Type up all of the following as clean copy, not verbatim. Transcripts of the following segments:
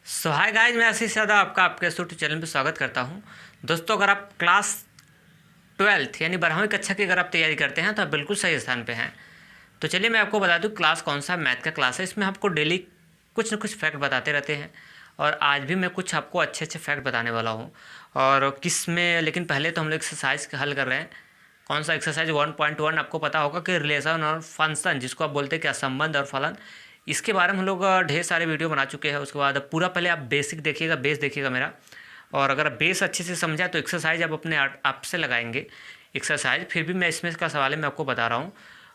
Hi guys, मैं आशीष यादव आपका आपके यूट्यूब चैनल पे स्वागत करता हूं। दोस्तों, अगर आप क्लास 12th यानी 12वीं कक्षा की अगर आप तैयारी करते हैं तो आप बिल्कुल सही स्थान पे हैं। तो चलिए मैं आपको बता दूं क्लास कौन सा मैथ का क्लास है। इसमें आपको डेली कुछ न कुछ फैक्ट बताते रहते हैं और आज भी मैं कुछ आपको अच्छे अच्छे फैक्ट बताने वाला हूँ। और किस में, लेकिन पहले तो हम लोग एक्सरसाइज हल कर रहे हैं। कौन सा एक्सरसाइज 1.1 आपको पता होगा कि रिलेशन और फंक्शन, जिसको आप बोलते हैं क्या, संबंध और फलन। इसके बारे में हम लोग ढेर सारे वीडियो बना चुके हैं। उसके बाद पूरा पहले आप बेसिक देखिएगा, बेस देखिएगा मेरा। और अगर बेस अच्छे से समझा तो एक्सरसाइज आप अपने आप से लगाएंगे एक्सरसाइज। फिर भी मैं इसमें का सवाल है मैं आपको बता रहा हूँ।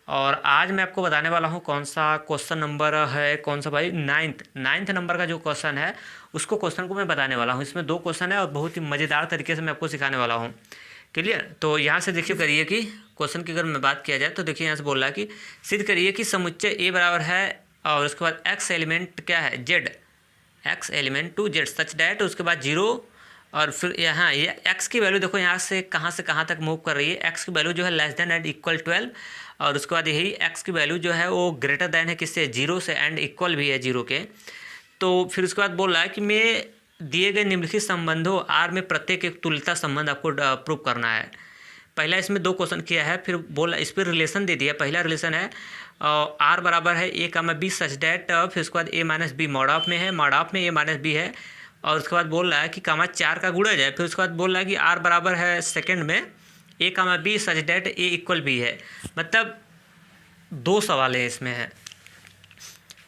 और आज मैं आपको बताने वाला हूँ कौन सा क्वेश्चन नंबर है, कौन सा भाई, नाइन्थ नंबर का जो क्वेश्चन है उसको क्वेश्चन को मैं बताने वाला हूँ। इसमें 2 क्वेश्चन है और बहुत ही मज़ेदार तरीके से मैं आपको सिखाने वाला हूँ। क्लियर? तो यहाँ से देखिए करिए कि क्वेश्चन की अगर मैं बात किया जाए तो देखिए यहाँ से बोल रहा है कि सिद्ध करिए कि समुच्चय ए बराबर है और उसके बाद एक्स एलिमेंट क्या है, z, x element to z such that, उसके बाद 0 और फिर यहाँ ये एक्स की वैल्यू देखो यहाँ से कहाँ तक मूव कर रही है। एक्स की वैल्यू जो है लेस देन एंड इक्वल 12 और उसके बाद यही एक्स की वैल्यू जो है वो ग्रेटर देन है किससे, 0 से, एंड इक्वल भी है 0 के। तो फिर उसके बाद बोल रहा है कि मैं दिए गए निम्नलिखित संबंधों आर में प्रत्येक एक तुल्यता संबंध आपको प्रूव करना है। पहला इसमें 2 क्वेश्चन किया है, फिर बोला इस पर रिलेशन दे दिया। पहला रिलेशन है आर बराबर है A comma B such that, फिर उसके बाद ए माइनस बी मॉड ऑफ में है, मॉड ऑफ में ए माइनस बी है। और उसके बाद बोल रहा है कि कामा 4 का गुणज है। फिर उसके बाद बोल रहा है कि आर बराबर है सेकंड में A comma B such that A equal B है। मतलब 2 सवाल है इसमें है।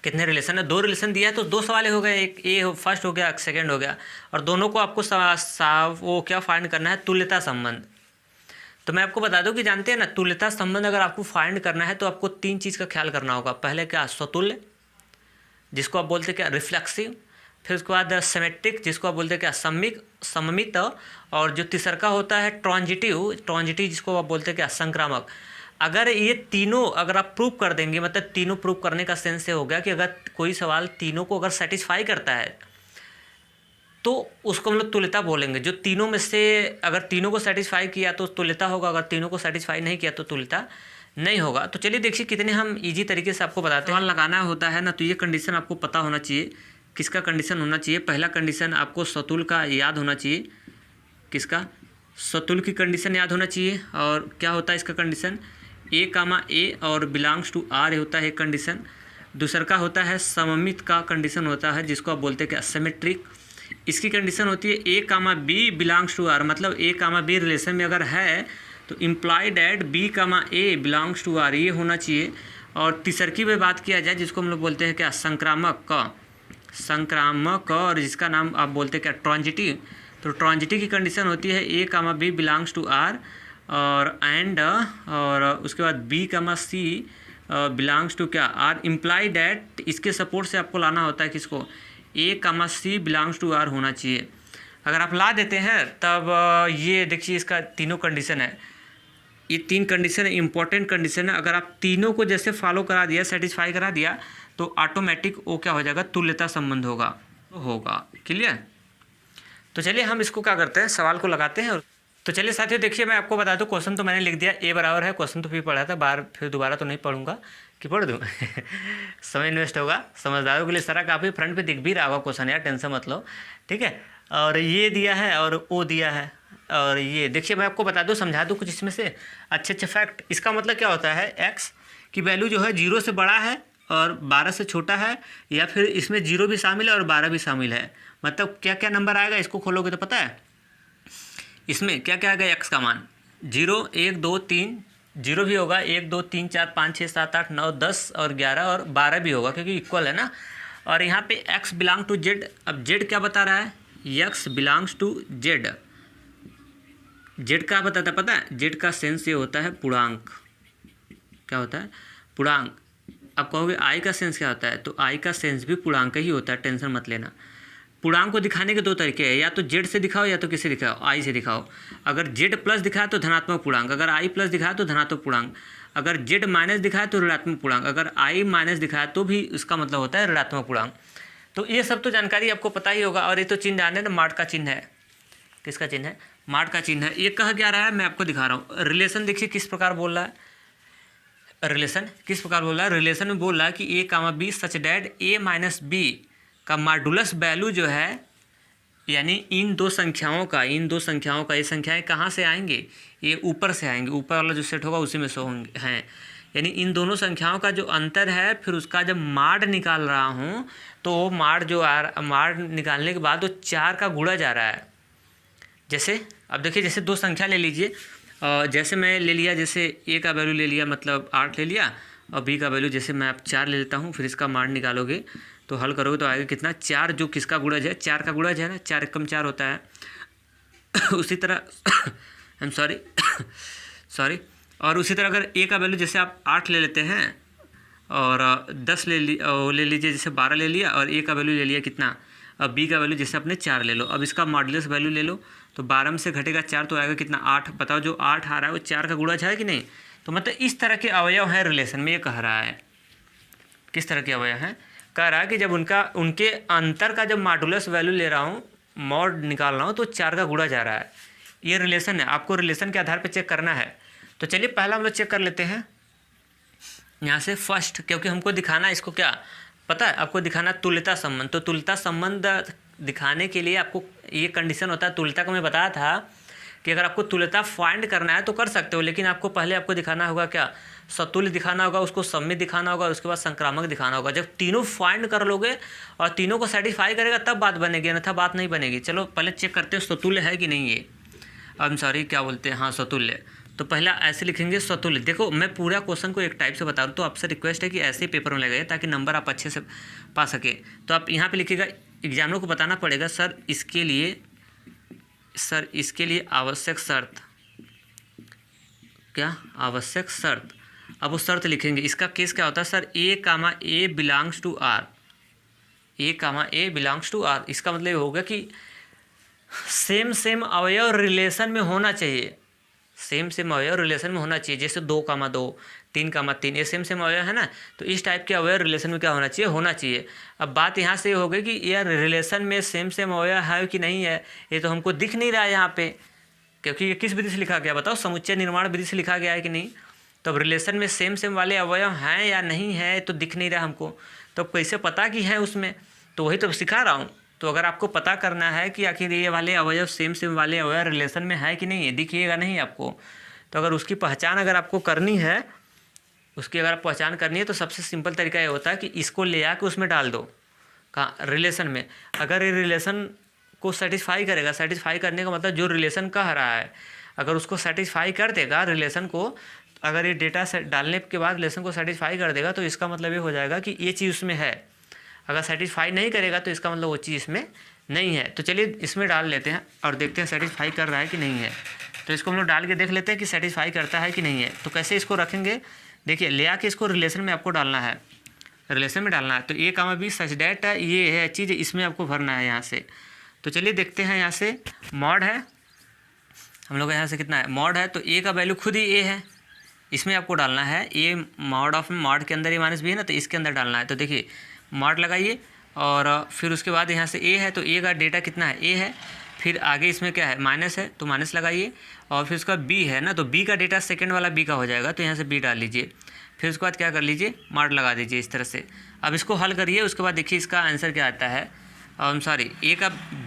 कितने रिलेशन है? 2 रिलेशन दिया है तो 2 सवाल हो गए। एक ए फर्स्ट हो गया, सेकंड हो गया, और दोनों को आपको वो क्या फाइंड करना है, तुल्यता संबंध। तो मैं आपको बता दूं कि जानते हैं ना, तुल्यता संबंध अगर आपको फाइंड करना है तो आपको 3 चीज़ का ख्याल करना होगा। पहले क्या, स्वतुल्य, जिसको आप बोलते हैं क्या, रिफ्लेक्सिव। फिर उसके बाद सिमेट्रिक, जिसको आप बोलते हैं क्या, सममित। और जो तीसरा का होता है ट्रांजिटिव, जिसको आप बोलते हैं क्या, संक्रामक। अगर ये तीनों अगर आप प्रूव कर देंगे, मतलब तीनों प्रूव करने का सेंस से हो गया कि अगर कोई सवाल तीनों को अगर सेटिस्फाई करता है तो उसको हम लोग तुल्यता बोलेंगे। जो तीनों में से अगर तीनों को सेटिस्फाई किया तो तुल्यता होगा, अगर तीनों को सेटिस्फाई नहीं किया तो तुल्यता नहीं होगा। तो चलिए देखिए कितने हम इजी तरीके से आपको बताते हैं। सवाल लगाना होता है ना, तो ये कंडीशन आपको पता होना चाहिए। किसका कंडीशन होना चाहिए? पहला कंडीशन आपको स्वतुल्य का याद होना चाहिए। किसका? स्वतुल्य की कंडीशन याद होना चाहिए। और क्या होता है इसका कंडीशन, ए कामा ए और बिलोंग्स टू आर होता है कंडीशन। दूसरा का होता है सममित का कंडीशन होता है, जिसको आप बोलते हैं क्या, सिमेट्रिक। इसकी कंडीशन होती है A comma B belongs to R, मतलब ए कामा बी रिलेशन में अगर है तो imply that B comma A belongs to R, ये होना चाहिए। और तीसर की भी बात किया जाए, जिसको हम लोग बोलते हैं क्या, संक्रामक, और जिसका नाम आप बोलते हैं क्या, ट्रांजिटिव। तो ट्रांजिटिव की कंडीशन होती है A comma B belongs to R और एंड और उसके बाद B comma C belongs to क्या, आर, इम्प्लाई डैट। इसके सपोर्ट से आपको लाना होता है किसको, A comma C belongs to R होना चाहिए। अगर आप ला देते हैं तब ये देखिए इसका तीनों कंडीशन है, ये 3 कंडीशन है, इंपॉर्टेंट कंडीशन है। अगर आप तीनों को जैसे फॉलो करा दिया, सेटिस्फाई करा दिया, तो ऑटोमेटिक वो क्या हो जाएगा, तुल्यता संबंध होगा। क्लियर? तो चलिए हम इसको क्या करते हैं, सवाल को लगाते हैं। तो चलिए साथियों देखिए, मैं आपको बता दूं क्वेश्चन तो मैंने लिख दिया, ए बराबर है। क्वेश्चन तो फिर पढ़ा था, फिर दोबारा तो नहीं पढ़ूंगा कि पढ़ दूँ समय इन्वेस्ट होगा। समझदारों के लिए सारा काफ़ी फ्रंट पे दिख भी रहा होगा क्वेश्चन, यार टेंशन मत लो, ठीक है। और ये दिया है और ओ दिया है। और ये देखिए मैं आपको बता दूँ, समझा दूँ कुछ इसमें से अच्छे फैक्ट। इसका मतलब क्या होता है, एक्स की वैल्यू जो है 0 से बड़ा है और 12 से छोटा है, या फिर इसमें 0 भी शामिल है और 12 भी शामिल है। मतलब क्या क्या नंबर आएगा, इसको खोलोगे तो पता है इसमें क्या क्या आएगा। एक्स का मान 0, 1, 2, 3, 0 भी होगा, 1, 2, 3, 4, 5, 6, 7, 8, 9, 10 और 11 और 12 भी होगा, क्योंकि इक्वल है ना। और यहाँ पे x बिलोंग टू जेड। अब जेड क्या बता रहा है, x belongs to Z. Z क्या बताता है पता है? जेड का सेंस ये होता है पूर्णांक। क्या होता है? पूर्णांक। अब कहोगे आई का सेंस क्या होता है, तो आई का सेंस भी पूर्णांक ही होता है, टेंशन मत लेना। पूर्णांक को दिखाने के 2 तरीके हैं, या तो जेड से दिखाओ या तो किससे दिखाओ, आई से दिखाओ। अगर जेड प्लस दिखाया तो धनात्मक पूर्णांक, अगर आई प्लस दिखाया तो धनात्मक पूर्णांक, अगर जेड माइनस दिखाया तो ऋणात्मक पूर्णांक, अगर आई माइनस दिखाया तो भी इसका मतलब होता है ऋणात्मक पूर्णांक। तो ये सब तो जानकारी आपको पता ही होगा। और ये तो चिन्ह जाने ना, मार्ट का चिन्ह है। किसका चिन्ह है? मार्ट का चिन्ह है। ये कह क्या रहा है, मैं आपको दिखा रहा हूँ। रिलेशन देखिए किस प्रकार बोल रहा है, रिलेशन किस प्रकार बोल रहा है। रिलेशन में बोल रहा है कि A comma B such that A minus B का मॉडुलस वैल्यू जो है, यानी इन दो संख्याओं का ये संख्याएं कहाँ से आएंगे, ये ऊपर से आएंगे, ऊपर वाला जो सेट होगा उसी में से होंगे हैं। यानी इन दोनों संख्याओं का जो अंतर है, फिर उसका जब माड निकाल रहा हूँ तो वो माड निकालने के बाद वो 4 का गुणा जा रहा है। जैसे अब देखिए, जैसे दो संख्या ले लीजिए, जैसे मैं ले लिया, जैसे ए का वैल्यू ले लिया मतलब 8 ले लिया, और बी का वैल्यू जैसे मैं अब 4 ले लेता हूँ। फिर इसका माड निकालोगे तो हल करोगे तो आएगा कितना, 4 जो किसका गुणज है, 4 का गुणज है ना, 4 एकम 4 होता है। उसी तरह आई एम सॉरी और उसी तरह अगर ए का वैल्यू जैसे आप 8 ले लेते हैं और 10 ले लीजिए, जैसे 12 ले लिया, और ए का वैल्यू ले लिया कितना, अब बी का वैल्यू जैसे अपने 4 ले लो। अब इसका मॉडुलस वैल्यू ले लो तो 12 में से घटेगा 4 तो आएगा कितना, 8। बताओ जो 8 आ रहा है वो 4 का गुणज है कि नहीं। तो मतलब इस तरह के अवयव हैं रिलेशन में, ये कह रहा है। किस तरह के अवयव हैं, कह रहा है कि जब उनके अंतर का जब मॉडुलस वैल्यू ले रहा हूँ, मॉड निकाल रहा हूँ, तो 4 का गुणा जा रहा है। ये रिलेशन है, आपको रिलेशन के आधार पर चेक करना है। तो चलिए पहला हम लोग चेक कर लेते हैं यहाँ से फर्स्ट, क्योंकि हमको दिखाना इसको क्या पता है, आपको दिखाना तुल्यता संबंध। तो तुल्यता संबंध दिखाने के लिए आपको ये कंडीशन होता है, तुल्यता को मैं बताया था कि अगर आपको तुल्यता फाइंड करना है तो कर सकते हो, लेकिन आपको पहले आपको दिखाना होगा क्या, सतुल्य दिखाना होगा, उसको सममित दिखाना होगा, उसके बाद संक्रामक दिखाना होगा। जब तीनों फाइंड कर लोगे और तीनों को सेटिस्फाई करेगा तब बात बनेगी, अन्यथा बात नहीं बनेगी। चलो पहले चेक करते हैं सतुल्य है कि नहीं ये, आई एम सॉरी क्या बोलते हैं, हाँ सतुल्य। तो पहला ऐसे लिखेंगे सतुल्य। देखो मैं पूरा क्वेश्चन को एक टाइप से बता दूँ, तो आपसे रिक्वेस्ट है कि ऐसे ही पेपर में लगाइए ताकि नंबर आप अच्छे से पा सके। तो आप यहाँ पे लिखिएगा, एग्जामिनर को बताना पड़ेगा सर इसके लिए आवश्यक शर्त क्या, आवश्यक शर्त। अब वो शर्त लिखेंगे, इसका केस क्या होता है sir, A, belongs to R, A belongs to R. इसका मतलब ये होगा कि सेम अवयव रिलेशन में होना चाहिए, सेम अवयव रिलेशन में होना चाहिए। जैसे 2, 2, 3, ये सेम अवयव है ना, तो इस टाइप के अवयव रिलेशन में क्या होना चाहिए। अब बात यहाँ से हो गई कि यार रिलेशन में सेम अवयव है कि नहीं है, ये तो हमको दिख नहीं रहा है यहाँ पे, क्योंकि ये किस विधि से लिखा गया बताओ, समुच्चय निर्माण विधि से लिखा गया है कि नहीं। तो अब रिलेशन में सेम वाले अवयव हैं या नहीं है तो दिख नहीं रहा हमको, तो कैसे पता कि है उसमें, तो वही तो सिखा रहा हूँ। तो अगर आपको पता करना है कि आखिर ये वाले अवयव सेम वाले अवयव रिलेशन में है कि नहीं है, दिखिएगा नहीं आपको, तो अगर उसकी पहचान अगर आपको करनी है, तो सबसे सिंपल तरीका ये होता है कि इसको ले आके उसमें डाल दो कहाँ, रिलेशन में। अगर ये रिलेशन को सेटिस्फाई करेगा, सेटिस्फाई करने का मतलब जो रिलेशन कह रहा है अगर उसको सेटिस्फाई कर देगा रिलेशन को, अगर ये डेटा डालने के बाद रिलेशन को सेटिस्फाई कर देगा तो इसका मतलब ये हो जाएगा कि ये चीज़ उसमें है। अगर सेटिस्फाई नहीं करेगा तो इसका मतलब वो चीज़ इसमें नहीं है। तो चलिए इसमें डाल लेते हैं और देखते हैं सेटिस्फाई कर रहा है कि नहीं है। तो इसको हम लोग डाल के देख लेते हैं कि सेटिस्फाई करता है कि नहीं है। तो कैसे इसको रखेंगे, देखिए ले आके इसको रिलेशन में आपको डालना है, रिलेशन में डालना है। तो A, B सच डैट ये है चीज़, इसमें आपको भरना है यहाँ से। तो चलिए देखते हैं, यहाँ से मॉड है, हम लोग यहाँ से कितना है मॉड है, तो A का वैल्यू खुद ही A है, इसमें आपको डालना है A मॉड के अंदर A - B है ना, तो इसके अंदर डालना है। तो देखिए मॉड लगाइए और फिर उसके बाद यहाँ से A है, तो A का डेटा कितना है A है, फिर आगे इसमें क्या है माइनस है तो माइनस लगाइए, और फिर उसका B है ना, तो B का डेटा सेकंड वाला B का हो जाएगा, तो यहाँ से B डाल लीजिए। फिर उसके बाद क्या कर लीजिए, मॉड लगा दीजिए इस तरह से। अब इसको हल करिए, उसके बाद देखिए इसका आंसर क्या आता है।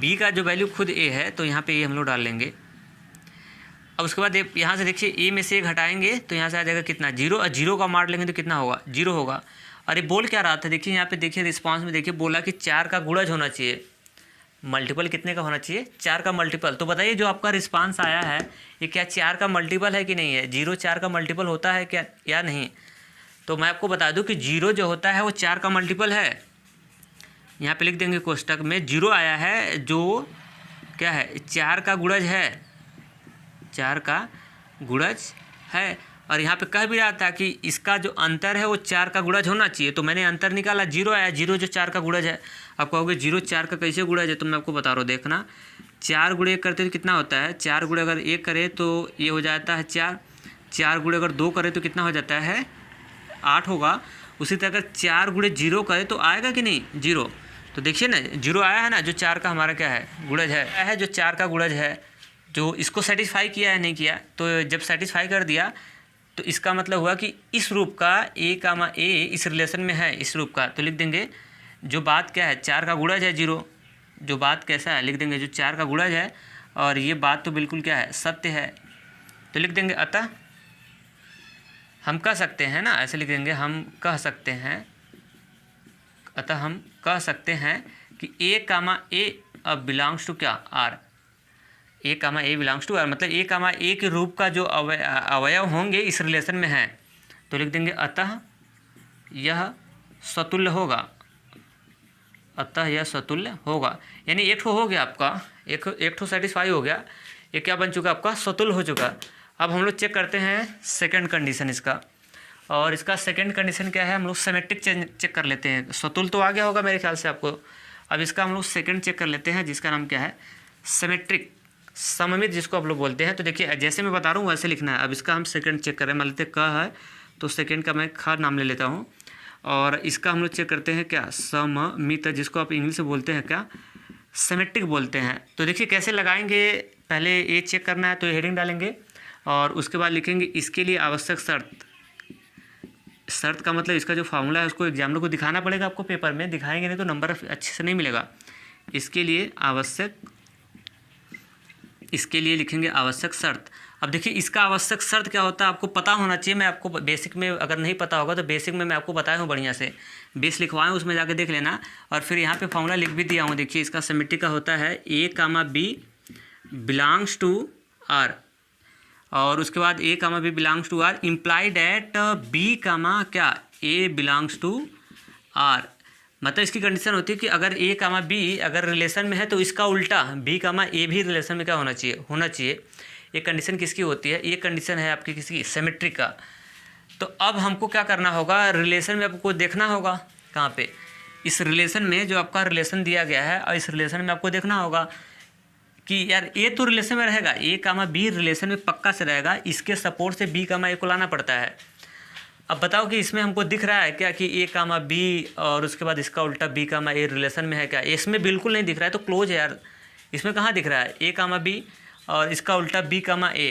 B का जो वैल्यू खुद A है, तो यहाँ पे A हम लोग डाल लेंगे। अब उसके बाद यहाँ से देखिए A में से 1 हटाएंगे तो यहाँ से आ जाएगा कितना 0, और 0 का मार लेंगे तो कितना होगा 0 होगा। अरे बोल क्या रहा था, देखिए यहाँ पे देखिए रिस्पांस में देखिए बोला कि 4 का गुणज होना चाहिए, मल्टीपल कितने का होना चाहिए 4 का मल्टीपल। तो बताइए जो आपका रिस्पांस आया है ये क्या 4 का मल्टीपल है कि नहीं है, 0 4 का मल्टीपल होता है क्या या नहीं। तो मैं आपको बता दूं कि 0 जो होता है वो 4 का मल्टीपल है। यहाँ पे लिख देंगे कोष्टक में 0 आया है जो क्या है 4 का गुणज है, 4 का गुणज है। और यहाँ पे कह भी रहा था कि इसका जो अंतर है वो 4 का गुणज होना चाहिए, तो मैंने अंतर निकाला 0 आया, 0 जो 4 का गुणज है। आप कहोगे 0 4 का कैसे गुणज है, तो मैं आपको बता रहा हूँ देखना, 4 गुणे 1 करते तो कितना होता है, 4 गुणे अगर 1 करे तो ये हो जाता है 4, 4 गुणे अगर 2 करे तो कितना हो जाता है 8 होगा। उसी तरह अगर 4 गुणे 0 करे तो आएगा कि नहीं 0। तो देखिए ना 0 आया है ना, जो 4 का हमारा क्या है गुणज है जो 4 का गुणज है, जो इसको सेटिस्फाई किया है नहीं किया। तो जब सेटिस्फाई कर दिया तो इसका मतलब हुआ कि इस रूप का A, A इस रिलेशन में है, इस रूप का। तो लिख देंगे जो बात क्या है, 4 का गुणज है 0, जो बात कैसा है लिख देंगे, जो 4 का गुणज है और ये बात तो बिल्कुल क्या है, सत्य है, तो लिख देंगे अतः हम कह सकते हैं ना, ऐसे लिख देंगे, हम कह सकते हैं, अतः हम कह सकते हैं कि A कामा A अब बिलोंग्स टू क्या, R, A comma A belongs to R, मतलब A कामा A के रूप का जो अवयव होंगे इस रिलेशन में हैं, तो लिख देंगे अतः यह स्वतुल्य होगा, अतः यह स्वतुल्य होगा। यानी एक ठो हो गया आपका, एक ठो सेटिस्फाई हो गया, ये क्या बन चुका आपका, स्वतुल्य हो चुका। अब हम लोग चेक करते हैं सेकंड कंडीशन इसका, और इसका सेकंड कंडीशन क्या है, हम लोग सिमेट्रिक चेक कर लेते हैं। स्वतुल्य तो आ गया होगा मेरे ख्याल से आपको, अब इसका हम लोग सेकंड चेक कर लेते हैं जिसका नाम क्या है, सिमेट्रिक, सममित जिसको आप लोग बोलते हैं। तो देखिए जैसे मैं बता रहा हूँ वैसे लिखना है। अब इसका हम सेकंड चेक कर रहे हैं, मान लेते क है तो सेकंड का मैं ख नाम ले लेता हूँ, और इसका हम लोग चेक करते हैं क्या, सममित, जिसको आप इंग्लिश में बोलते हैं क्या, सिमेट्रिक बोलते हैं। तो देखिए कैसे लगाएंगे, पहले ये चेक करना है तो हेडिंग डालेंगे और उसके बाद लिखेंगे इसके लिए आवश्यक शर्त। शर्त का मतलब इसका जो फार्मूला है उसको एग्जामिनर को दिखाना पड़ेगा, आपको पेपर में दिखाएंगे नहीं तो नंबर अच्छे से नहीं मिलेगा। इसके लिए आवश्यक, इसके लिए लिखेंगे आवश्यक शर्त। अब देखिए इसका आवश्यक शर्त क्या होता है आपको पता होना चाहिए। मैं आपको बेसिक में, अगर नहीं पता होगा तो बेसिक में मैं आपको बताया हूँ, बढ़िया से बेस लिखवाएं, उसमें जाके देख लेना। और फिर यहाँ पे फॉर्मूला लिख भी दिया हूँ, देखिए इसका सिमेट्रिक का होता है A comma B belongs to R, और उसके बाद A comma B belongs to R imply that B comma क्या A बिलोंग्स टू R। मतलब इसकी कंडीशन होती है कि अगर A कामा B अगर रिलेशन में है तो इसका उल्टा B कामा A भी रिलेशन में क्या होना चाहिए। ये कंडीशन किसकी होती है, ये कंडीशन है आपकी किसकी, सिमेट्रिक का। तो अब हमको क्या करना होगा, रिलेशन में आपको देखना होगा कहाँ पे, इस रिलेशन में जो आपका रिलेशन दिया गया है, और इस रिलेशन में आपको देखना होगा कि यार ए तो रिलेशन में रहेगा, A कामा B रिलेशन में पक्का से रहेगा, इसके सपोर्ट से B कामा A को लाना पड़ता है। अब बताओ कि इसमें हमको दिख रहा है क्या कि A कामा B और उसके बाद इसका उल्टा B कामा A रिलेशन में है क्या, इसमें बिल्कुल नहीं दिख रहा है, तो क्लोज है यार। इसमें कहाँ दिख रहा है, A कामा B और इसका उल्टा B कामा A,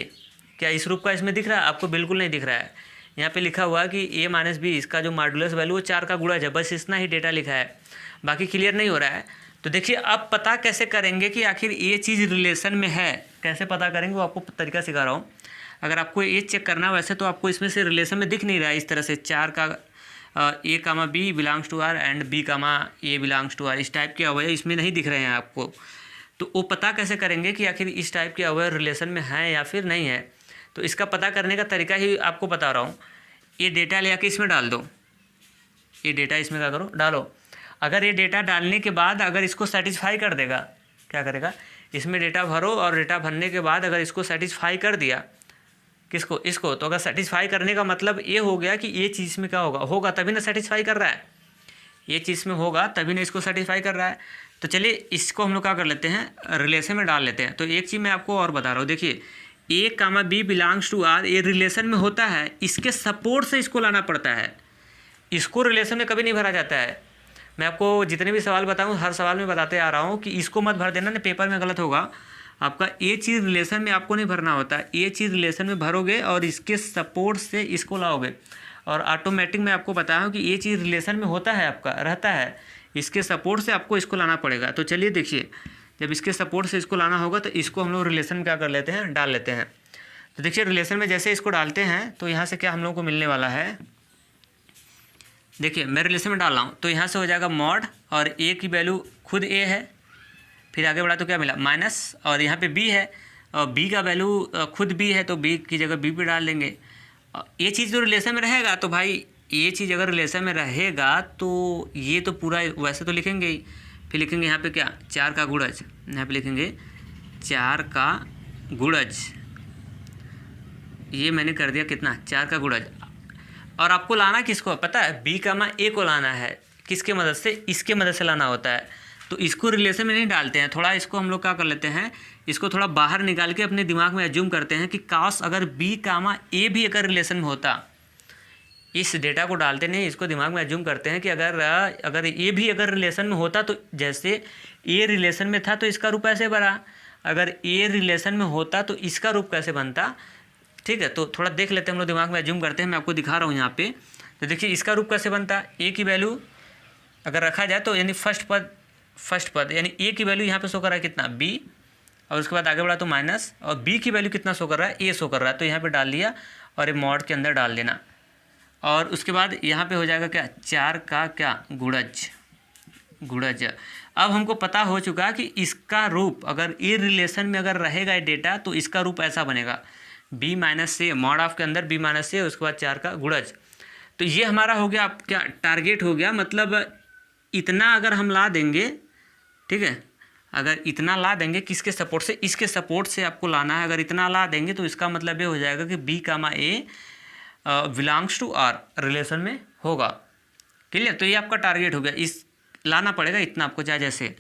क्या इस रूप का इसमें दिख रहा है, आपको बिल्कुल नहीं दिख रहा है। यहाँ पे लिखा हुआ है कि A माइनस B इसका जो मॉडुलस वैल्यू वो 4 का गुणज है, बस इतना ही डेटा लिखा है, बाकी क्लियर नहीं हो रहा है। तो देखिए अब पता कैसे करेंगे कि आखिर ये चीज़ रिलेशन में है, कैसे पता करेंगे वो आपको तरीका सिखा रहा हूँ। अगर आपको ये चेक करना है वैसे तो आपको इसमें से रिलेशन में दिख नहीं रहा है इस तरह से, 4 का A comma B belongs to R and B comma A belongs to R, इस टाइप के अवयव इसमें नहीं दिख रहे हैं आपको। तो वो पता कैसे करेंगे कि आखिर इस टाइप के अवयव रिलेशन में हैं या फिर नहीं है। तो इसका पता करने का तरीका ही आपको बता रहा हूँ। ये डेटा ले आके इसमें डाल दो, ये डेटा इसमें क्या करो, डालो। अगर ये डेटा डालने के बाद अगर इसको सेटिस्फाई कर देगा, क्या करेगा, इसमें डेटा भरो और डेटा भरने के बाद अगर इसको सेटिस्फाई कर दिया, किसको, इसको, तो अगर सेटिस्फाई करने का मतलब ये हो गया कि ये चीज़ में क्या होगा तभी ना सेटिस्फाई कर रहा है, ये चीज़ में होगा तभी ना इसको सेटिस्फाई कर रहा है। तो चलिए इसको हम लोग क्या कर लेते हैं, रिलेशन में डाल लेते हैं। तो एक चीज़ मैं आपको और बता रहा हूँ, देखिए A comma B belongs to R ये रिलेशन में होता है, इसके सपोर्ट से इसको लाना पड़ता है, इसको रिलेशन में कभी नहीं भरा जाता है। मैं आपको जितने भी सवाल बताऊँ हर सवाल में बताते आ रहा हूँ कि इसको मत भर देना, ना पेपर में गलत होगा आपका। ये चीज़ रिलेशन में आपको नहीं भरना होता, ये चीज़ रिलेशन में भरोगे और इसके सपोर्ट से इसको लाओगे, और ऑटोमेटिक मैं आपको बताया हूँ कि ये चीज़ रिलेशन में होता है, आपका रहता है, इसके सपोर्ट से आपको इसको लाना पड़ेगा। तो चलिए देखिए, जब इसके सपोर्ट से इसको लाना होगा तो इसको हम लोग रिलेशन में क्या कर लेते हैं, डाल लेते हैं। तो देखिए रिलेशन में जैसे इसको डालते हैं तो यहाँ से क्या हम लोग को मिलने वाला है, देखिए मैं रिलेशन में डाल रहा हूँ तो यहाँ से हो जाएगा मॉड, और A की वैल्यू खुद A है, फिर आगे बढ़ा तो क्या मिला माइनस, और यहाँ पे B है और B का वैल्यू खुद B है तो B की जगह B पे डाल देंगे। ये चीज़ जो रिलेशन में रहेगा तो भाई ये चीज़ अगर रिलेशन में रहेगा तो ये तो पूरा वैसे तो लिखेंगे ही, फिर लिखेंगे यहाँ पे क्या 4 का गुणज, यहाँ पे लिखेंगे 4 का गुणज, ये मैंने कर दिया कितना 4 का गुणज। और आपको लाना किसको पता है, B कामा A को लाना है, किसके मदद से, इसके मदद से लाना होता है। तो इसको रिलेशन में नहीं डालते हैं, थोड़ा इसको हम लोग क्या कर लेते हैं, इसको थोड़ा बाहर निकाल के अपने दिमाग में एज्यूम करते हैं कि काश अगर B कामा A भी अगर रिलेशन में होता, इस डेटा को डालते नहीं, इसको दिमाग में एज्यूम करते हैं कि अगर A भी अगर रिलेशन में होता तो जैसे A रिलेशन में था तो इसका रूप ऐसे बना, अगर A रिलेशन में होता तो इसका रूप कैसे बनता। ठीक है, तो थोड़ा देख लेते हैं हम लोग, दिमाग में एज्यूम करते हैं, मैं आपको दिखा रहा हूँ यहाँ पे। तो देखिए इसका रूप कैसे बनता, A की वैल्यू अगर रखा जाए तो यानी फर्स्ट पद यानी ए की वैल्यू यहाँ पे शो कर रहा है कितना बी, और उसके बाद आगे बढ़ा तो माइनस, और बी की वैल्यू कितना शो कर रहा है ए शो कर रहा है, तो यहाँ पे डाल दिया और ये मॉड के अंदर डाल देना। और उसके बाद यहाँ पे हो जाएगा क्या 4 का क्या गुणज। अब हमको पता हो चुका कि इसका रूप अगर ए रिलेशन में अगर रहेगा ये डेटा तो इसका रूप ऐसा बनेगा बी माइनस से, मॉड ऑफ के अंदर बी माइनस से, उसके बाद 4 का गुणज। तो ये हमारा हो गया क्या टारगेट हो गया, मतलब इतना अगर हम ला देंगे, ठीक है, अगर इतना ला देंगे किसके सपोर्ट से, इसके सपोर्ट से आपको लाना है। अगर इतना ला देंगे तो इसका मतलब ये हो जाएगा कि B comma A belongs to R relation में होगा। क्लियर? तो ये आपका टारगेट हो गया, इस लाना पड़ेगा इतना आपको चाहे जैसे।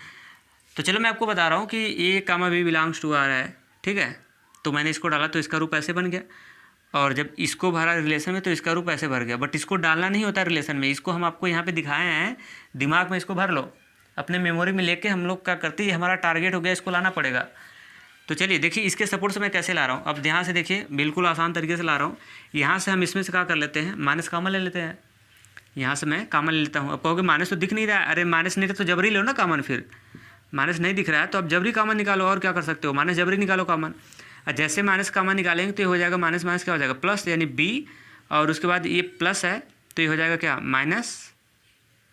तो चलो मैं आपको बता रहा हूँ कि A comma B belongs to are है, ठीक है। तो मैंने इसको डाला तो इसका रूप ऐसे बन गया, और जब इसको भरा रिलेशन में तो इसका रूप ऐसे भर गया। बट इसको डालना नहीं होता रिलेशन में, इसको हम आपको यहाँ पे दिखाए हैं, दिमाग में इसको भर लो, अपने मेमोरी में लेके हम लोग क्या करते हैं, हमारा टारगेट हो गया, इसको लाना पड़ेगा। तो चलिए देखिए इसके सपोर्ट से मैं कैसे ला रहा हूँ। अब ध्यान से देखिए, बिल्कुल आसान तरीके से ला रहा हूँ। यहाँ से हम इसमें से क्या कर लेते हैं, माइनस कामन ले लेते हैं। यहाँ से मैं कामन ले लेता हूँ। अब कहोगे माइनस तो दिख नहीं रहा है, अरे माइनस नहीं तो जबरी लो ना कामन, फिर माइनस नहीं दिख रहा है तो अब जबरी कामन निकालो, और क्या कर सकते हो, माइनस जबरी निकालो कामन। जैसे माइनस कामन निकालेंगे तो ये हो जाएगा माइनस माइनस क्या हो जाएगा प्लस, यानी बी, और उसके बाद ये प्लस है तो ये हो जाएगा क्या माइनस,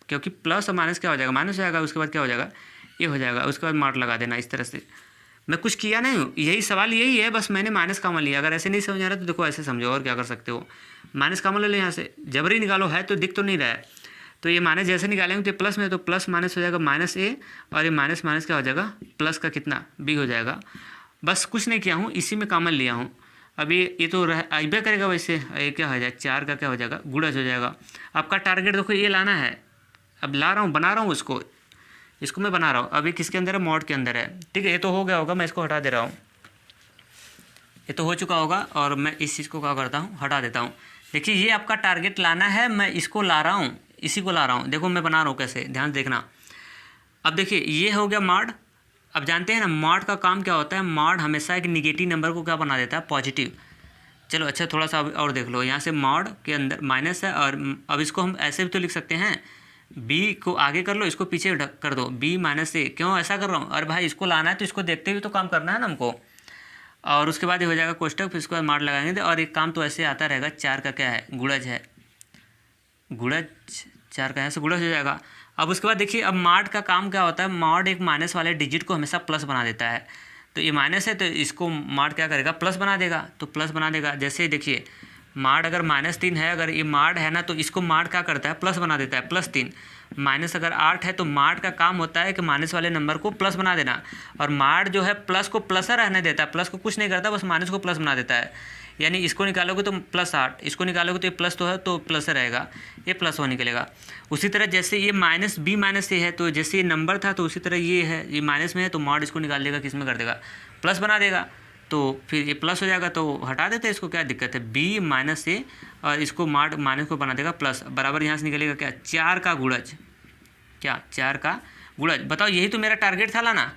क्योंकि प्लस और माइनस क्या हो जाएगा माइनस हो जाएगा, उसके बाद क्या हो जाएगा ये हो जाएगा, उसके बाद मार्क लगा देना। इस तरह से मैं कुछ किया नहीं हूँ, यही सवाल यही है, बस मैंने माइनस कामन लिया। अगर ऐसे नहीं समझ आ रहा तो देखो ऐसे समझो, और क्या कर सकते हो, माइनस कामन ले लो यहाँ से, जबरी निकालो, है तो दिख तो नहीं रहा है। तो ये माइनस जैसे निकालेंगे तो प्लस में, तो प्लस माइनस हो जाएगा माइनस ए, और ये माइनस माइनस क्या हो जाएगा प्लस का कितना बी हो जाएगा। बस कुछ नहीं किया हूँ, इसी में कामन लिया हूँ। अब ये तो अबे करेगा वैसे, ये क्या हो जाएगा 4 का क्या हो जाएगा गुणज हो जाएगा। आपका टारगेट देखो ये लाना है, अब ला रहा हूँ, बना रहा हूँ इसको मैं बना रहा हूँ। अभी किसके अंदर है, मॉड के अंदर है, ठीक है। ये तो हो गया होगा, मैं इसको हटा दे रहा हूँ, ये तो हो चुका होगा, और मैं इस चीज़ को क्या करता हूँ हटा देता हूँ। देखिए ये आपका टारगेट लाना है, मैं इसको ला रहा हूँ, इसी को ला रहा हूँ। देखो मैं बना रहा हूँ कैसे, ध्यान देखना। अब देखिए ये हो गया मॉड। अब जानते हैं ना मॉड का काम क्या होता है, मॉड हमेशा एक निगेटिव नंबर को क्या बना देता है पॉजिटिव। चलो अच्छा थोड़ा सा और देख लो, यहाँ से मॉड के अंदर माइनस है, और अब इसको हम ऐसे भी तो लिख सकते हैं, बी को आगे कर लो, इसको पीछे कर दो, बी माइनस ए। क्यों ऐसा कर रहा हूँ, अरे भाई इसको लाना है तो इसको देखते हुए तो काम करना है ना हमको। और उसके बाद ये हो जाएगा कोष्टक, फिर इसके बाद मॉड लगाएंगे, और एक काम तो ऐसे आता रहेगा, 4 का क्या है गुणज है, गुणज 4 का ऐसे गुणज हो जाएगा। अब उसके बाद देखिए अब मॉड का काम क्या होता है, मॉड एक माइनस वाले डिजिट को हमेशा प्लस बना देता है। तो ये माइनस है तो इसको मॉड क्या करेगा प्लस बना देगा, तो प्लस बना देगा। जैसे देखिए मॉड अगर -3 है, अगर ये मॉड है ना तो इसको मॉड क्या करता है प्लस बना देता है, +3। माइनस अगर 8 है तो मॉड का काम होता है कि माइनस वाले नंबर को प्लस बना देना, और मॉड जो है प्लस को प्लस रहने देता है, प्लस को कुछ नहीं करता, बस माइनस को प्लस बना देता है। यानी इसको निकालोगे तो +8, इसको निकालोगे तो ये प्लस तो है तो प्लस रहेगा, ये प्लस 1 निकलेगा। उसी तरह जैसे ये माइनस बी माइनस ए है, तो जैसे ये नंबर था तो उसी तरह ये है, ये माइनस में है तो मॉड इसको निकाल देगा, किस में कर देगा प्लस बना देगा, तो फिर ये प्लस हो जाएगा, तो हटा देते हैं इसको, क्या दिक्कत है, बी माइनस ए, और इसको मॉड माइनस को बना देगा प्लस, बराबर यहाँ से निकलेगा क्या 4 का गुणज, क्या 4 का गुणज। बताओ यही तो मेरा टारगेट था लाना।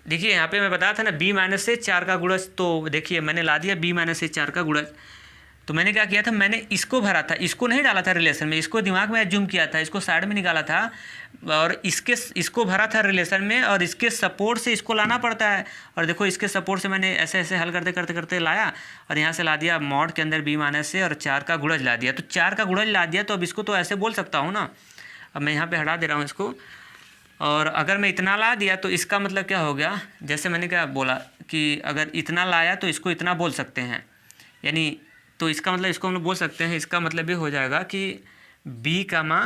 देखिए यहाँ पे मैं बताया था ना बी माइनस से 4 का गुणज, तो देखिए मैंने ला दिया बी माइनस से 4 का गुणज। तो मैंने क्या किया था, मैंने इसको भरा था, इसको नहीं डाला था रिलेशन में, इसको दिमाग में एज्यूम किया था, इसको साइड में निकाला था, और इसको भरा था रिलेशन में, और इसके सपोर्ट से इसको लाना पड़ता है। और देखो इसके सपोर्ट से मैंने ऐसे ऐसे हल करते करते करते लाया, और यहाँ से ला दिया मॉड के अंदर बी माइनस से, और 4 का गुणज ला दिया। तो 4 का गुणज ला दिया, तो अब इसको तो ऐसे बोल सकता हूँ ना। अब मैं यहाँ पर हटा दे रहा हूँ इसको, और अगर मैं इतना ला दिया तो इसका मतलब क्या हो गया, जैसे मैंने क्या बोला कि अगर इतना लाया तो इसको इतना बोल सकते हैं, यानी तो इसका मतलब इसको हम लोग बोल सकते हैं, इसका मतलब ये हो जाएगा कि बी कामा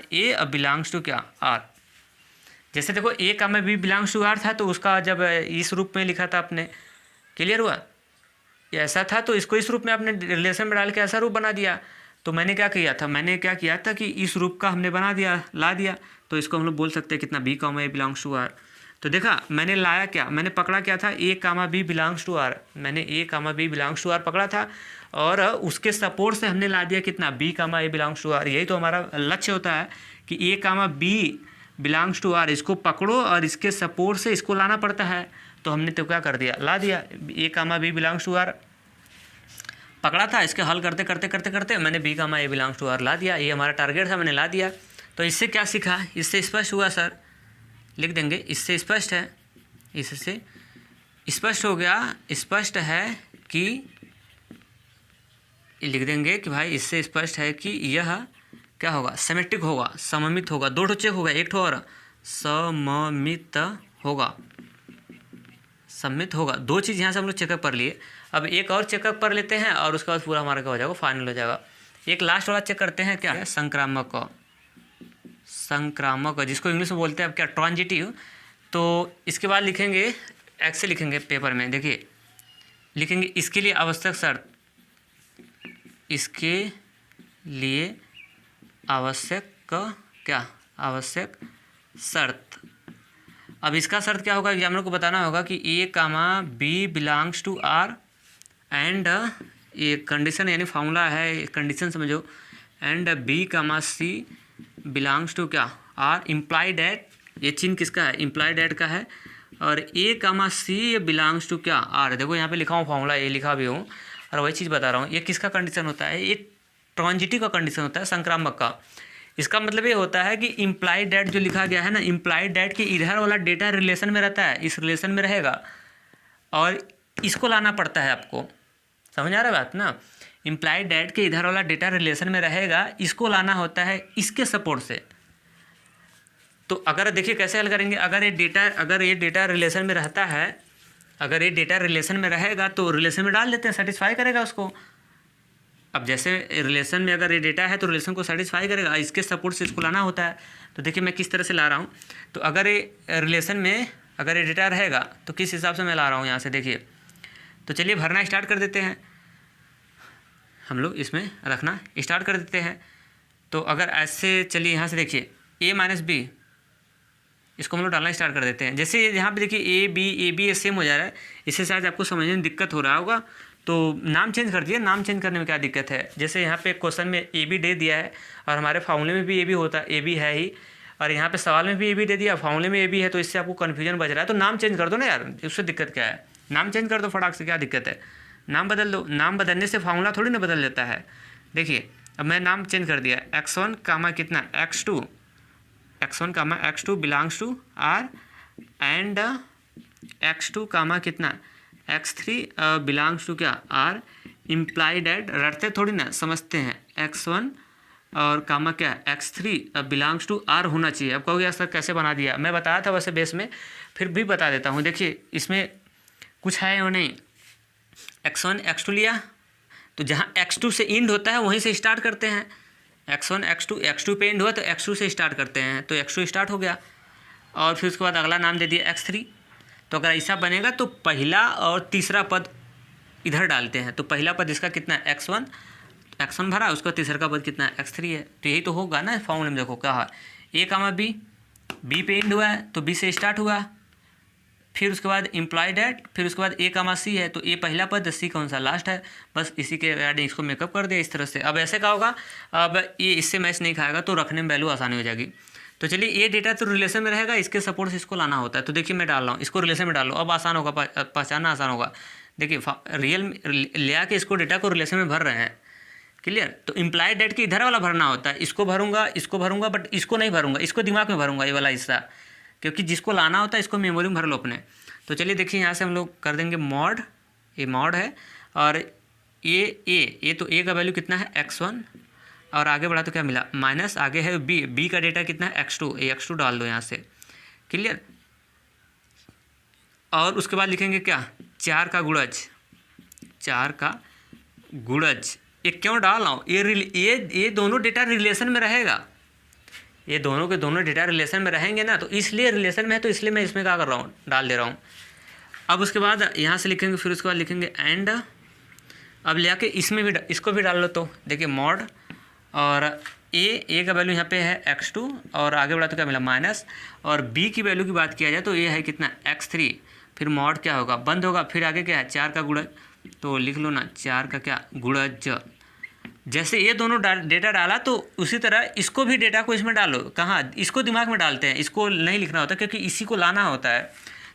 ए अब बिलोंग्स टू क्या आर। जैसे देखो ए comma B belongs to are था, तो उसका जब इस रूप में लिखा था आपने, क्लियर हुआ, ऐसा था तो इसको इस रूप में आपने रिलेशन में डाल के ऐसा रूप बना दिया। तो मैंने क्या किया था कि इस रूप का हमने बना दिया, ला दिया, तो इसको हम लोग बोल सकते हैं कितना B comma A belongs to R. तो देखा मैंने लाया क्या, मैंने पकड़ा क्या था, A comma B belongs to R, मैंने A comma B belongs to R पकड़ा था, और उसके सपोर्ट से हमने ला दिया कितना B comma A belongs to R. यही तो हमारा लक्ष्य होता है कि A comma B belongs to R, इसको पकड़ो और इसके सपोर्ट से इसको लाना पड़ता है। तो हमने तो क्या कर दिया, ला दिया ए comma B belongs to R. पकड़ा था, इसके हल करते करते करते करते मैंने बी का ए बिलोंग्स टू आर ला दिया। ये हमारा टारगेट था, मैंने ला दिया। तो इससे क्या सीखा, इससे स्पष्ट हुआ सर, लिख देंगे इससे स्पष्ट है, इससे स्पष्ट हो गया, स्पष्ट है कि, लिख देंगे कि भाई इससे स्पष्ट है कि यह क्या होगा, सिमेट्रिक होगा, सममित होगा। दो ठो चेक होगा, एक ठो और सममित होगा, सममित होगा। दो चीज़ यहाँ से हम लोग चेकअप कर लिए। अब एक और चेकअप कर लेते हैं और उसके बाद पूरा हमारा क्या हो जाएगा, फाइनल हो जाएगा। एक लास्ट वाला चेक करते हैं, क्या है, संक्रामक, संक्रामक जिसको इंग्लिश में बोलते हैं अब क्या, ट्रांजिटिव। तो इसके बाद लिखेंगे, एक्स से लिखेंगे पेपर में, देखिए लिखेंगे इसके लिए आवश्यक शर्त, इसके लिए आवश्यक क्या, आवश्यक शर्त। अब इसका शर्त क्या होगा, एग्जामिनर को बताना होगा कि A comma B belongs to R and, ये कंडीशन यानी फार्मूला है, कंडीशन समझो, and B comma C belongs to क्या, आर, इम्प्लाइड एट, ये चिन्ह किसका है, इम्प्लाइड एट का है, और A comma C belongs to क्या, आर। देखो यहाँ पे लिखा हूँ फार्मूला, ये लिखा भी हूँ और वही चीज़ बता रहा हूँ। ये किसका कंडीशन होता है, ये ट्रांजिटिव का कंडीशन होता है, संक्रामक का। इसका मतलब ये होता है कि इम्प्लाइड डेट जो लिखा गया है ना, इम्प्लाइड डेट के इधर वाला डेटा रिलेशन में रहता है, इस रिलेशन में रहेगा और इसको लाना पड़ता है आपको, समझ आ रहा है बात ना। इम्प्लाइड डेट के इधर वाला डेटा रिलेशन में रहेगा, इसको लाना होता है इसके सपोर्ट से। तो अगर देखिए कैसे हल करेंगे, अगर ये डेटा रिलेशन में रहता है, अगर ये डेटा रिलेशन में रहेगा तो रिलेशन में डाल देते हैं, सेटिस्फाई करेगा उसको। अब जैसे रिलेशन में अगर ये डेटा है तो रिलेशन को सेटिस्फाई करेगा, इसके सपोर्ट से इसको लाना होता है। तो देखिए मैं किस तरह से ला रहा हूँ। तो अगर ये रिलेशन में अगर ये डेटा रहेगा तो किस हिसाब से मैं ला रहा हूँ यहाँ से, देखिए। तो चलिए भरना स्टार्ट कर देते हैं, हम लोग इसमें रखना स्टार्ट कर देते हैं। तो अगर ऐसे चलिए यहाँ से देखिए ए माइनस बी, इसको हम लोग डालना स्टार्ट कर देते हैं। जैसे यहाँ पे देखिए ए बी सेम हो जा रहा है, इससे शायद आपको समझने में दिक्कत हो रहा होगा, तो नाम चेंज कर दिए। नाम चेंज करने में क्या दिक्कत है, जैसे यहाँ पे क्वेश्चन में ए बी दे दिया है और हमारे फार्मूले में भी ए बी होता है, ए बी है ही, और यहाँ पे सवाल में भी ए बी दे दिया, फार्मूले में ए बी है, तो इससे आपको कन्फ्यूजन बच रहा है। तो नाम चेंज कर दो ना यार, उससे दिक्कत क्या है, नाम चेंज कर दो फटाक से, क्या दिक्कत है, नाम बदल दो। नाम बदलने से फार्मूला थोड़ी ना बदल जाता है। देखिए अब मैं नाम चेंज कर दिया, x1 कामा कितना x2, x1 comma x2 belongs to R and x2 comma कितना x3 बिलोंग्स टू क्या आर, इम्प्लाइड एट, रटते थोड़ी ना, समझते हैं, x1 और कामा क्या x3 बिलोंग्स टू आर होना चाहिए। अब कहोगे सर कैसे बना दिया, मैं बताया था वैसे बेस में, फिर भी बता देता हूँ। देखिए इसमें कुछ है या नहीं, x1 x2 लिया, तो जहाँ x2 से इंड होता है वहीं से स्टार्ट करते हैं। x1 x2 पे इंड हुआ तो x2 से स्टार्ट करते हैं, तो x2 स्टार्ट हो गया, और फिर उसके बाद अगला नाम दे दिया x3। तो अगर ऐसा बनेगा तो पहला और तीसरा पद इधर डालते हैं, तो पहला पद इसका कितना है x1 भरा, उसका तीसरा का पद कितना है x3 है। तो यही तो होगा ना फॉर्मूले में, देखो क्या है, ए कामा बी पे इंड हुआ है तो बी से स्टार्ट हुआ, फिर उसके बाद इम्प्लाइड एट, फिर उसके बाद ए कामा सी है, तो ए पहला पद, सी कौन सा लास्ट है, बस इसी के अकॉर्डिंग इसको मेकअप कर दिया इस तरह से। अब ऐसे क्या होगा, अब ये इससे मैच नहीं खाएगा तो रखने में वैल्यू आसानी हो जाएगी। तो चलिए ये डेटा तो रिलेशन में रहेगा, इसके सपोर्ट से इसको लाना होता है। तो देखिए मैं डाल रहा हूँ, इसको रिलेशन में डाल लो, अब आसान होगा, पहचानना आसान होगा। देखिए रियल ले आके इसको डेटा को रिलेशन में भर रहे हैं, क्लियर। तो इम्प्लाइड डेट के इधर वाला भरना होता है, इसको भरूंगा बट इसको नहीं भरूंगा, इसको दिमाग में भरूंगा, ये वाला हिस्सा, क्योंकि जिसको लाना होता है इसको मेमोरी में भर लो अपने। तो चलिए देखिए यहाँ से हम लोग कर देंगे मॉड, ये मॉड है, और ये तो ए का वैल्यू कितना है x1, और आगे बढ़ा तो क्या मिला माइनस, आगे है बी का डेटा कितना है x2, ये x2 डाल दो यहाँ से, क्लियर। और उसके बाद लिखेंगे क्या, 4 का गुणज। ये क्यों डाल रहा हूँ, ये दोनों डेटा रिलेशन में रहेगा, ये दोनों के दोनों डेटा रिलेशन में रहेंगे ना, तो इसलिए रिलेशन में है, तो इसलिए मैं इसमें क्या कर रहा हूँ, डाल दे रहा हूँ। अब उसके बाद यहाँ से लिखेंगे, फिर उसके बाद लिखेंगे एंड, अब ले आके इसमें भी इसको भी डाल लो। तो देखिए मॉड, और ए का वैल्यू यहाँ पे है x2, और आगे बढ़ा तो क्या मिला माइनस, और बी की वैल्यू की बात किया जाए तो ये है कितना x3, फिर मॉड क्या होगा, बंद होगा, फिर आगे क्या है 4 का गुणज, तो लिख लो ना 4 का क्या गुणज। जैसे ये दोनों डेटा डाला तो उसी तरह इसको भी डेटा को इसमें डालो, कहाँ, इसको दिमाग में डालते हैं, इसको नहीं लिखना होता क्योंकि इसी को लाना होता है।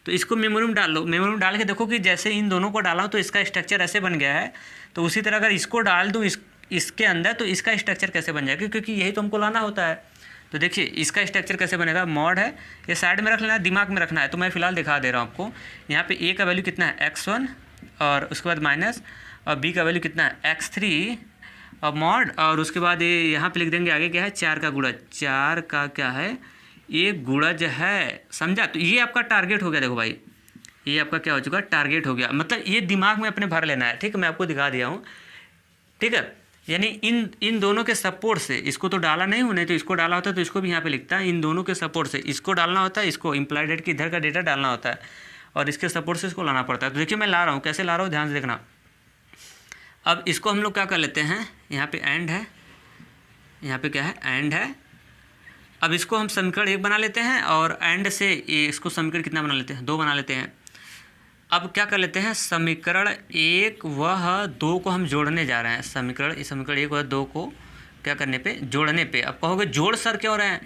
तो इसको मेमोरी में डाल लो, मेमोरी में डाल के देखो कि जैसे इन दोनों को डाला तो इसका स्ट्रक्चर ऐसे बन गया है। तो उसी तरह अगर इसको डाल दूँ इसके अंदर तो इसका स्ट्रक्चर कैसे बन जाएगा, क्योंकि यही तो हमको लाना होता है। तो देखिए इसका स्ट्रक्चर कैसे बनेगा, मॉड है, ये साइड में रख लेना है, दिमाग में रखना है। तो मैं फिलहाल दिखा दे रहा हूँ आपको। यहाँ पे ए का वैल्यू कितना है x1 और उसके बाद माइनस, और बी का वैल्यू कितना है x3 और मॉड, और उसके बाद ये यहाँ पे लिख देंगे आगे क्या है 4 का गुणज, 4 का क्या है ये गुणज है, समझा। तो ये आपका टारगेट हो गया, देखो भाई ये आपका क्या हो चुका, टारगेट हो गया। मतलब ये दिमाग में अपने भर लेना है, ठीक है, मैं आपको दिखा दिया हूँ, ठीक है। यानी इन दोनों के सपोर्ट से, इसको तो डाला नहीं होने, तो इसको डाला होता है तो इसको भी यहाँ पे लिखता है, इन दोनों के सपोर्ट से इसको डालना होता है, इसको इम्प्लाइड डेट की इधर का डेटा डालना होता है, और इसके सपोर्ट से इसको लाना पड़ता है। तो देखिए मैं ला रहा हूँ, कैसे ला रहा हूँ ध्यान से देखना। अब इसको हम लोग क्या कर लेते हैं, यहाँ पे एंड है, यहाँ पे क्या है एंड है। अब इसको हम समीकरण 1 बना लेते हैं, और एंड से इसको समीकरण कितना बना लेते हैं, 2 बना लेते हैं। अब क्या कर लेते हैं, समीकरण 1 व 2 को हम जोड़ने जा रहे हैं। समीकरण 1 व 2 को क्या करने पे, जोड़ने पे। अब कहोगे जोड़ सर क्यों रहे हैं,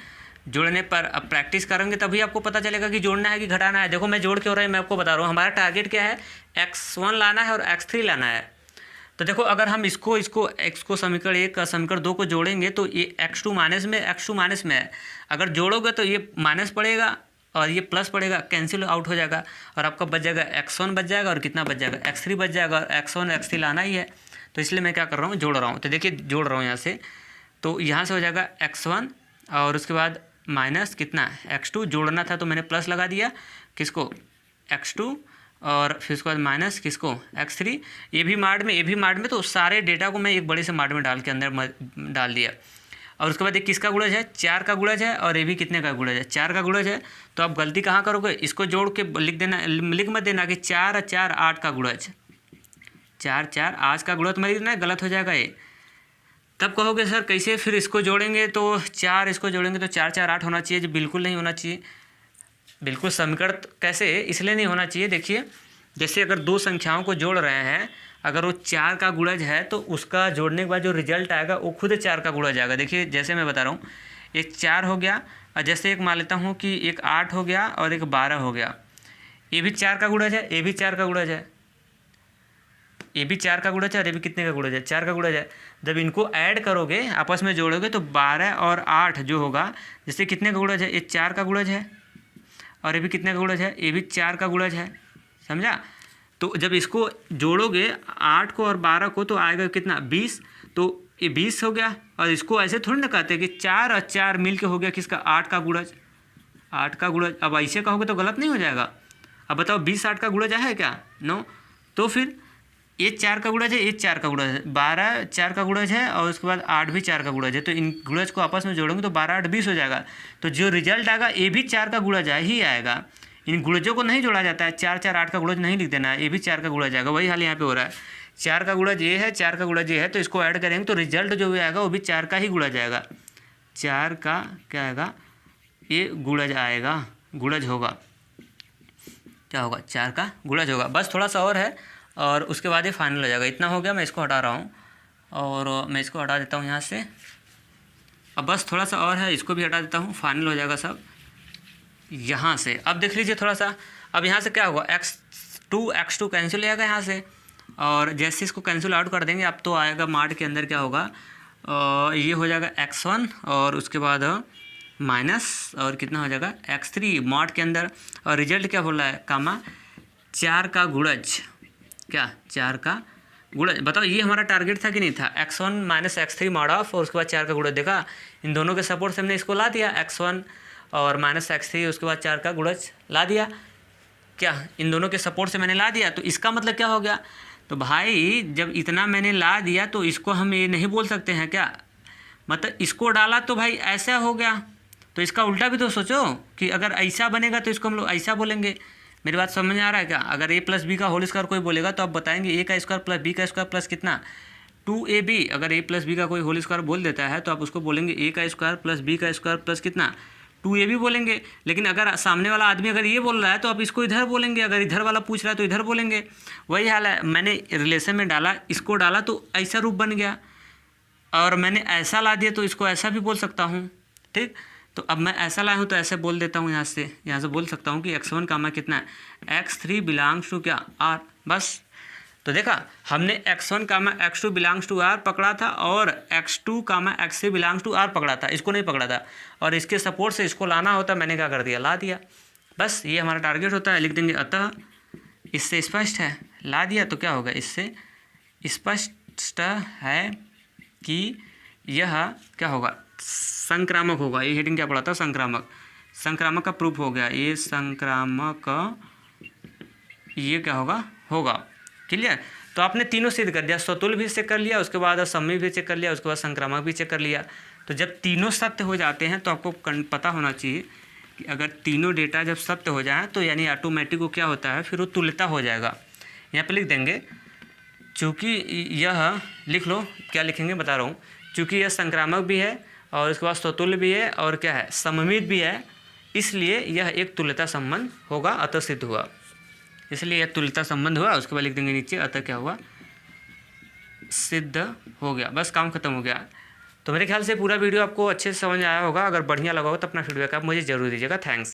जोड़ने पर अब प्रैक्टिस करेंगे तभी आपको पता चलेगा कि जोड़ना है कि घटाना है। देखो मैं जोड़ क्यों रहा है मैं आपको बता रहा हूँ। हमारा टारगेट क्या है, x1 लाना है और x3 लाना है। तो देखो अगर हम इसको समीकरण 1 का समीकरण 2 को जोड़ेंगे तो ये x2 माइनस में है। अगर जोड़ोगे तो ये माइनस पड़ेगा और ये प्लस पड़ेगा, कैंसिल आउट हो जाएगा, और आपका बच जाएगा x1 बच जाएगा, और कितना बच जाएगा x3 बच जाएगा, और x1 x3 लाना ही है। तो इसलिए मैं क्या कर रहा हूँ, जोड़ रहा हूँ। तो देखिए जोड़ रहा हूँ यहाँ से, तो यहाँ से हो जाएगा x1 और उसके बाद माइनस कितना x2, जोड़ना था तो मैंने प्लस लगा दिया किसको x2, और फिर उसके बाद माइनस किसको x3। ये भी मार्ड में तो सारे डेटा को मैं एक बड़े से मार्ड में डाल के अंदर डाल दिया। और उसके बाद एक किसका गुणज है, 4 का गुणज है, और ये भी कितने का गुणज है, 4 का गुणज है। तो आप गलती कहाँ करोगे, इसको जोड़ के लिख मत देना कि 4 और 4 8 का गुणज, 4 4 8 का गुणज मत लिखना, गलत हो जाएगा ये। तब कहोगे सर कैसे फिर इसको जोड़ेंगे, तो 4 इसको जोड़ेंगे तो 4 4 8 होना चाहिए, जो बिल्कुल नहीं होना चाहिए। बिल्कुल समीकरण कैसे इसलिए नहीं होना चाहिए, देखिए जैसे अगर 2 संख्याओं को जोड़ रहे हैं, अगर वो 4 का गुणज है तो उसका जोड़ने के बाद जो रिजल्ट आएगा वो खुद 4 का गुणज आएगा। देखिए जैसे मैं बता रहा हूँ, एक 4 हो गया, और जैसे एक मान लेता हूँ कि एक 8 हो गया और एक 12 हो गया, ये भी 4 का गुणज है, ये भी 4 का गुणज है, ये भी 4 का गुणज है, और ये भी कितने का गुणज है, 4 का गुणज है। जब इनको ऐड करोगे आपस में जोड़ोगे तो 12 और 8 जो होगा, जैसे कितने का गुणज है, ये 4 का गुणज है, और ये भी कितने का गुणज है, ये भी 4 का गुणज है, समझा। तो जब इसको जोड़ोगे 8 को और 12 को तो आएगा कितना 20, तो ये 20 हो गया। और इसको ऐसे थोड़ी ना कहते हैं कि 4 और 4 मिल के हो गया किसका 8 का गुणज, 8 का गुणज। अब ऐसे कहोगे तो गलत नहीं हो जाएगा। अब बताओ 20 8 का गुणज है क्या, नो। तो फिर ये 4 का गुणज है, ये 4 का गुणज है, 12 4 का गुणज है, और उसके बाद 8 भी 4 का गुणज है। तो इन गुणज को आपस में जोड़ेंगे तो 12 8 20 हो जाएगा। तो जो रिजल्ट आएगा ये भी 4 का गुणज ही आएगा। इन गुणजों को नहीं जोड़ा जाता है, 4 4 8 का गुणज नहीं लिख देना है, ये भी 4 का गुणज आएगा। वही हाल यहाँ पे हो रहा है, 4 का गुणज ये है, 4 का गुणज ये है, तो इसको ऐड करेंगे तो रिजल्ट जो भी आएगा वो भी 4 का ही गुणज आएगा। 4 का क्या आएगा, ये गुणज आएगा, गुणज होगा, क्या होगा 4 का गुणज होगा। बस थोड़ा सा और है और उसके बाद ये फाइनल हो जाएगा। इतना हो गया, मैं इसको हटा रहा हूँ और मैं इसको हटा देता हूँ यहाँ से। अब बस थोड़ा सा और है, इसको भी हटा देता हूँ, फाइनल हो जाएगा सब यहाँ से। अब देख लीजिए थोड़ा सा, अब यहाँ से क्या होगा, x2 कैंसिल हो जाएगा यहाँ से, और जैसे इसको कैंसिल आउट कर देंगे अब तो आएगा मार्ड के अंदर क्या होगा, ये हो जाएगा x1 और उसके बाद माइनस और कितना हो जाएगा x3 मार्ड के अंदर, और रिजल्ट क्या बोल रहा है कामा 4 का गुणज, क्या 4 का गुणज। बताओ ये हमारा टारगेट था कि नहीं था, x1 minus x3 mod of और उसके बाद 4 का गुणज। देखा इन दोनों के सपोर्ट से हमने इसको ला दिया, x1 और माइनस x3 उसके बाद 4 का गुणज ला दिया। क्या इन दोनों के सपोर्ट से मैंने ला दिया, तो इसका मतलब क्या हो गया, तो भाई जब इतना मैंने ला दिया तो इसको हम ये नहीं बोल सकते हैं क्या, मतलब इसको डाला तो भाई ऐसा हो गया, तो इसका उल्टा भी तो सोचो कि अगर ऐसा बनेगा तो इसको हम लोग ऐसा बोलेंगे। मेरी बात समझ में आ रहा है क्या। अगर a प्लस बी का होल स्क्वायर कोई बोलेगा तो आप बताएंगे a का स्क्वायर प्लस b का स्क्वायर प्लस कितना 2ab। अगर a प्लस बी का कोई होल स्क्वायर बोल देता है तो आप उसको बोलेंगे a का स्क्वायर प्लस b का स्क्वायर प्लस कितना 2ab बोलेंगे। लेकिन अगर सामने वाला आदमी अगर ये बोल रहा है तो आप इसको इधर बोलेंगे, अगर इधर वाला पूछ रहा है तो इधर बोलेंगे। वही हाल है, मैंने रिलेशन में डाला, इसको डाला तो ऐसा रूप बन गया, और मैंने ऐसा ला दिया तो इसको ऐसा भी बोल सकता हूँ, ठीक। तो अब मैं ऐसा लाया हूँ तो ऐसे बोल देता हूँ, यहाँ से बोल सकता हूँ कि x1 कामा कितना है, x3 बिलोंग्स टू क्या, r। बस तो देखा हमने x1 comma x2 belongs to r पकड़ा था और x2 comma x3 belongs to r पकड़ा था, इसको नहीं पकड़ा था। और इसके सपोर्ट से इसको लाना होता, मैंने क्या कर दिया, ला दिया। बस ये हमारा टारगेट होता है। लिख देंगे अतः इससे स्पष्ट है, ला दिया तो क्या होगा, इससे स्पष्ट है कि यह क्या होगा, संक्रामक होगा। ये हेडिंग क्या पड़ा था, संक्रामक। संक्रामक का प्रूफ हो गया, ये संक्रामक, ये क्या होगा, होगा। क्लियर। तो आपने तीनों सिद्ध कर दिया, स्वतुल्य भी चेक कर लिया, उसके बाद सम्मिल भी चेक कर लिया, उसके बाद संक्रामक भी चेक कर लिया। तो जब तीनों सत्य हो जाते हैं तो आपको पता होना चाहिए कि अगर तीनों डेटा जब सत्य हो जाए तो यानी ऑटोमेटिक वो क्या होता है, फिर वो तुल्यता हो जाएगा। यहाँ पे लिख देंगे चूँकि यह, लिख लो क्या लिखेंगे बता रहा हूँ, चूँकि यह संक्रामक भी है और उसके बाद स्वतुल्य भी है और क्या है, सममित भी है, इसलिए यह एक तुल्यता संबंध होगा, अतः सिद्ध हुआ। इसलिए यह तुल्यता संबंध हुआ। उसके बाद लिख देंगे नीचे अतः क्या हुआ, सिद्ध हो गया। बस काम खत्म हो गया। तो मेरे ख्याल से पूरा वीडियो आपको अच्छे से समझ आया होगा। अगर बढ़िया लगा हो तो अपना फीडबैक आप मुझे जरूर दीजिएगा। थैंक्स।